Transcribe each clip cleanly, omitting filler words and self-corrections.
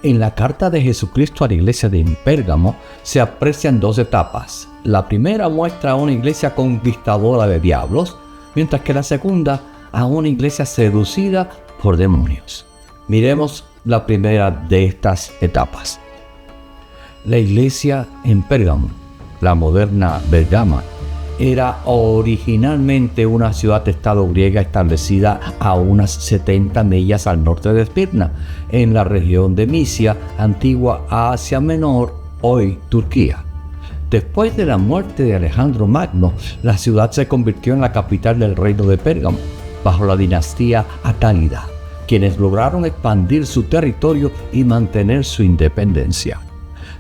En la carta de Jesucristo a la iglesia de Pérgamo se aprecian dos etapas. La primera muestra a una iglesia conquistadora de diablos, mientras que la segunda a una iglesia seducida por demonios. Miremos la primera de estas etapas. La iglesia en Pérgamo, la moderna Bergama, era originalmente una ciudad-estado griega establecida a unas 70 millas al norte de Esmirna, en la región de Misia, antigua Asia Menor, hoy Turquía. Después de la muerte de Alejandro Magno, la ciudad se convirtió en la capital del reino de Pérgamo, bajo la dinastía Atálida, quienes lograron expandir su territorio y mantener su independencia.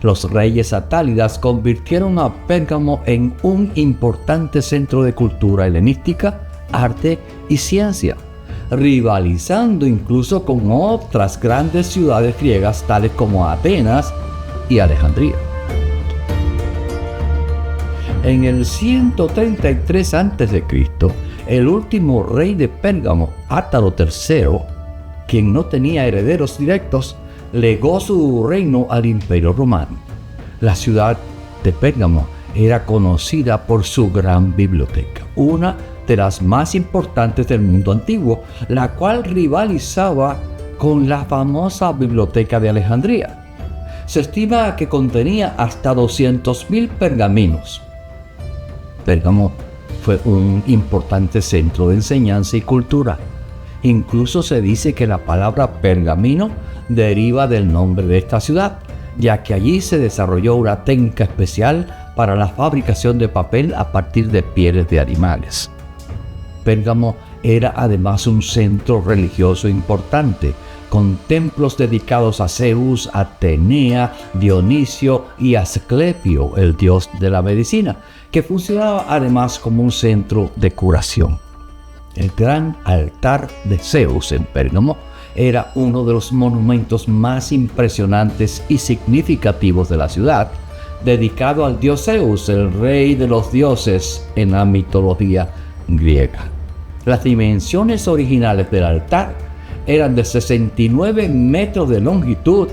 Los reyes atálidas convirtieron a Pérgamo en un importante centro de cultura helenística, arte y ciencia, rivalizando incluso con otras grandes ciudades griegas tales como Atenas y Alejandría. En el 133 a.C., el último rey de Pérgamo, Átalo III, quien no tenía herederos directos, legó su reino al Imperio Romano. La ciudad de Pérgamo era conocida por su gran biblioteca, una de las más importantes del mundo antiguo, la cual rivalizaba con la famosa biblioteca de Alejandría. Se estima que contenía hasta 200.000 pergaminos. Pérgamo fue un importante centro de enseñanza y cultura. Incluso se dice que la palabra pergamino deriva del nombre de esta ciudad, ya que allí se desarrolló una técnica especial para la fabricación de papel a partir de pieles de animales. Pérgamo era además un centro religioso importante, con templos dedicados a Zeus, Atenea, Dionisio y Asclepio, el dios de la medicina, que funcionaba además como un centro de curación. El gran altar de Zeus en Pérgamo era uno de los monumentos más impresionantes y significativos de la ciudad, dedicado al dios Zeus, el rey de los dioses en la mitología griega. Las dimensiones originales del altar eran de 69 metros de longitud,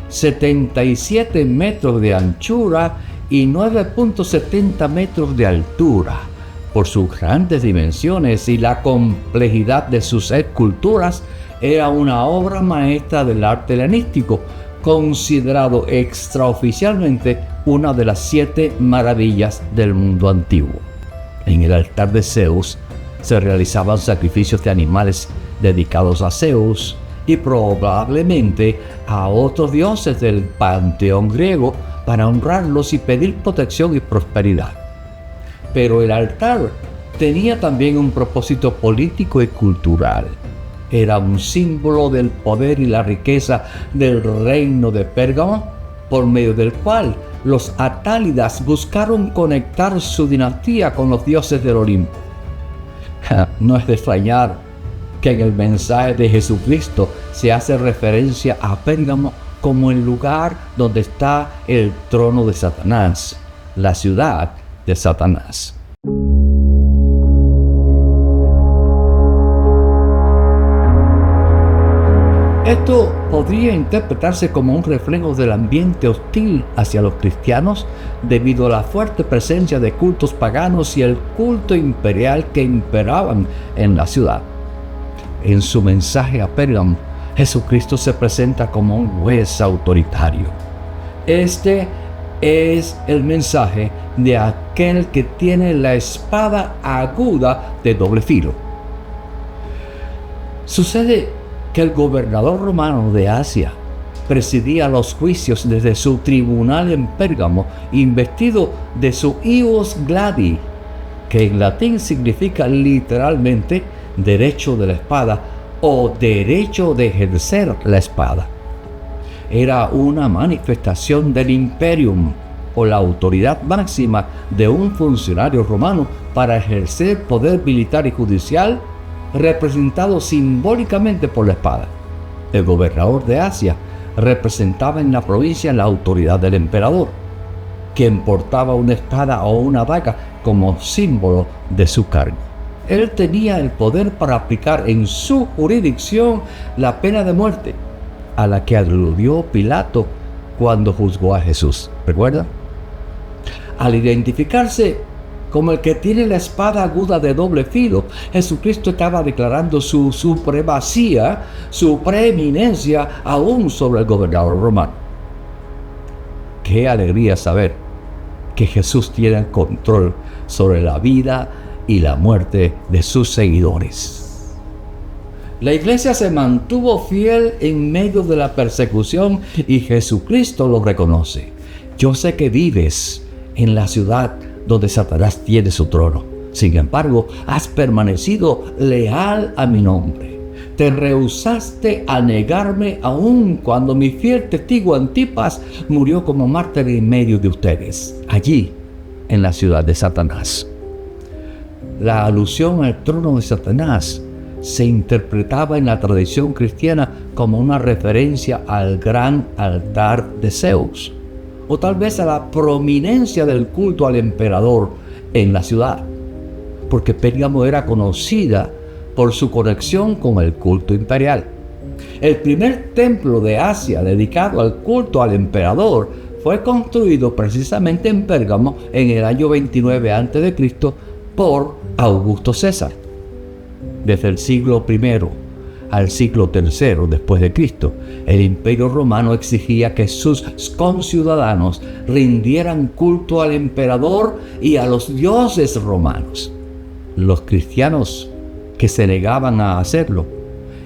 77 metros de anchura y 9.70 metros de altura. Por sus grandes dimensiones y la complejidad de sus esculturas, era una obra maestra del arte helenístico, considerado extraoficialmente una de las 7 maravillas del mundo antiguo. En el altar de Zeus se realizaban sacrificios de animales dedicados a Zeus y probablemente a otros dioses del panteón griego para honrarlos y pedir protección y prosperidad. Pero el altar tenía también un propósito político y cultural. Era un símbolo del poder y la riqueza del reino de Pérgamo, por medio del cual los atálidas buscaron conectar su dinastía con los dioses del Olimpo. No es de extrañar que en el mensaje de Jesucristo se hace referencia a Pérgamo como el lugar donde está el trono de Satanás, la ciudad de Satanás. Esto podría interpretarse como un reflejo del ambiente hostil hacia los cristianos debido a la fuerte presencia de cultos paganos y el culto imperial que imperaban en la ciudad. En su mensaje a Pérgamo, Jesucristo se presenta como un juez autoritario. Este es el mensaje de aquel que tiene la espada aguda de doble filo. Sucede que el gobernador romano de Asia presidía los juicios desde su tribunal en Pérgamo, investido de su ius gladi, que en latín significa literalmente derecho de la espada o derecho de ejercer la espada. Era una manifestación del imperium o la autoridad máxima de un funcionario romano para ejercer poder militar y judicial, representado simbólicamente por la espada. El gobernador de Asia representaba en la provincia la autoridad del emperador, quien portaba una espada o una daga como símbolo de su cargo. Él tenía el poder para aplicar en su jurisdicción la pena de muerte, a la que aludió Pilato cuando juzgó a Jesús. ¿Recuerda? Al identificarse como el que tiene la espada aguda de doble filo, Jesucristo estaba declarando su supremacía, su preeminencia aún sobre el gobernador romano. Qué alegría saber que Jesús tiene el control sobre la vida y la muerte de sus seguidores. La iglesia se mantuvo fiel en medio de la persecución y Jesucristo lo reconoce. Yo sé que vives en la ciudad donde Satanás tiene su trono. Sin embargo, has permanecido leal a mi nombre. Te rehusaste a negarme aun cuando mi fiel testigo Antipas murió como mártir en medio de ustedes, allí en la ciudad de Satanás. La alusión al trono de Satanás se interpretaba en la tradición cristiana como una referencia al gran altar de Zeus, o tal vez a la prominencia del culto al emperador en la ciudad, porque Pérgamo era conocida por su conexión con el culto imperial. El primer templo de Asia dedicado al culto al emperador fue construido precisamente en Pérgamo en el año 29 a.C. por Augusto César. Desde el siglo I al siglo III después de Cristo, el Imperio Romano exigía que sus conciudadanos rindieran culto al emperador y a los dioses romanos. Los cristianos que se negaban a hacerlo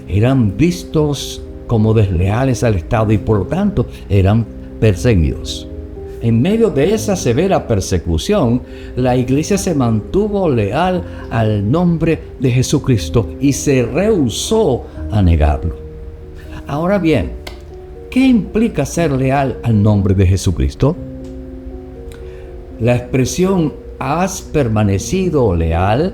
eran vistos como desleales al Estado y por lo tanto eran perseguidos. En medio de esa severa persecución, la iglesia se mantuvo leal al nombre de Jesucristo y se rehusó a negarlo. Ahora bien, ¿qué implica ser leal al nombre de Jesucristo? La expresión "has permanecido leal"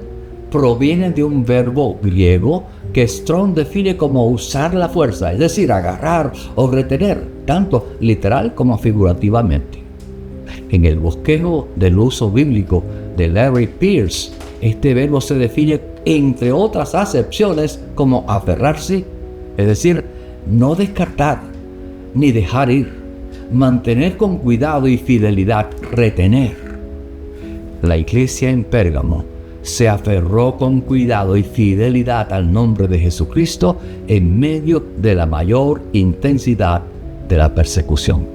proviene de un verbo griego que Strong define como usar la fuerza, es decir, agarrar o retener, tanto literal como figurativamente. En el bosquejo del uso bíblico de Larry Pierce, este verbo se define, entre otras acepciones, como aferrarse, es decir, no descartar ni dejar ir, mantener con cuidado y fidelidad, retener. La iglesia en Pérgamo se aferró con cuidado y fidelidad al nombre de Jesucristo en medio de la mayor intensidad de la persecución.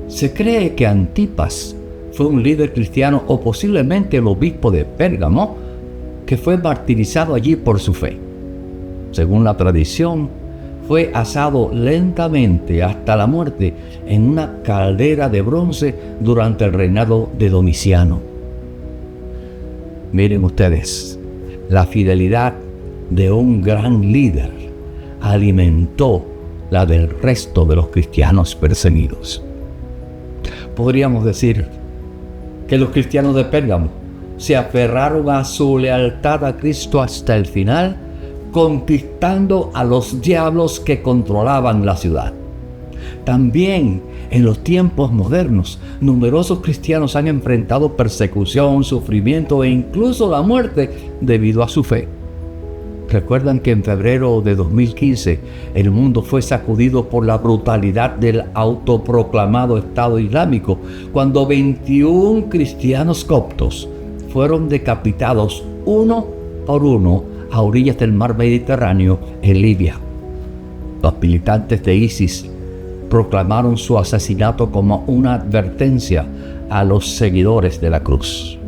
Se cree que Antipas fue un líder cristiano o posiblemente el obispo de Pérgamo que fue martirizado allí por su fe. Según la tradición, fue asado lentamente hasta la muerte en una caldera de bronce durante el reinado de Domiciano. Miren ustedes, la fidelidad de un gran líder alimentó la del resto de los cristianos perseguidos. Podríamos decir que los cristianos de Pérgamo se aferraron a su lealtad a Cristo hasta el final, conquistando a los diablos que controlaban la ciudad. También en los tiempos modernos, numerosos cristianos han enfrentado persecución, sufrimiento e incluso la muerte debido a su fe. ¿Recuerdan que en febrero de 2015 el mundo fue sacudido por la brutalidad del autoproclamado Estado Islámico, cuando 21 cristianos coptos fueron decapitados uno por uno a orillas del mar Mediterráneo en Libia? Los militantes de ISIS proclamaron su asesinato como una advertencia a los seguidores de la cruz.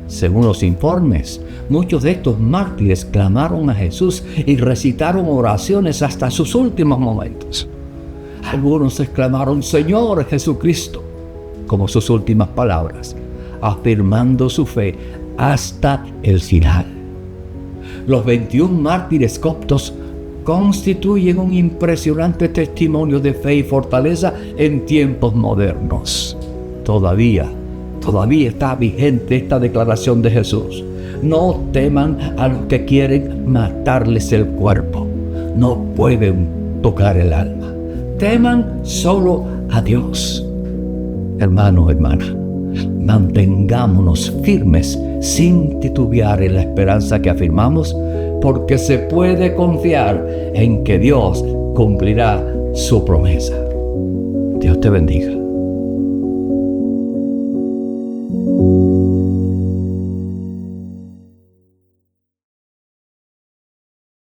Según los informes, muchos de estos mártires clamaron a Jesús y recitaron oraciones hasta sus últimos momentos. Algunos exclamaron "Señor Jesucristo" como sus últimas palabras, afirmando su fe hasta el final. Los 21 mártires coptos constituyen un impresionante testimonio de fe y fortaleza en tiempos modernos. Todavía está vigente esta declaración de Jesús: no teman a los que quieren matarles el cuerpo, no pueden tocar el alma. Teman solo a Dios. Hermano, hermana, mantengámonos firmes sin titubear en la esperanza que afirmamos, porque se puede confiar en que Dios cumplirá su promesa. Dios te bendiga.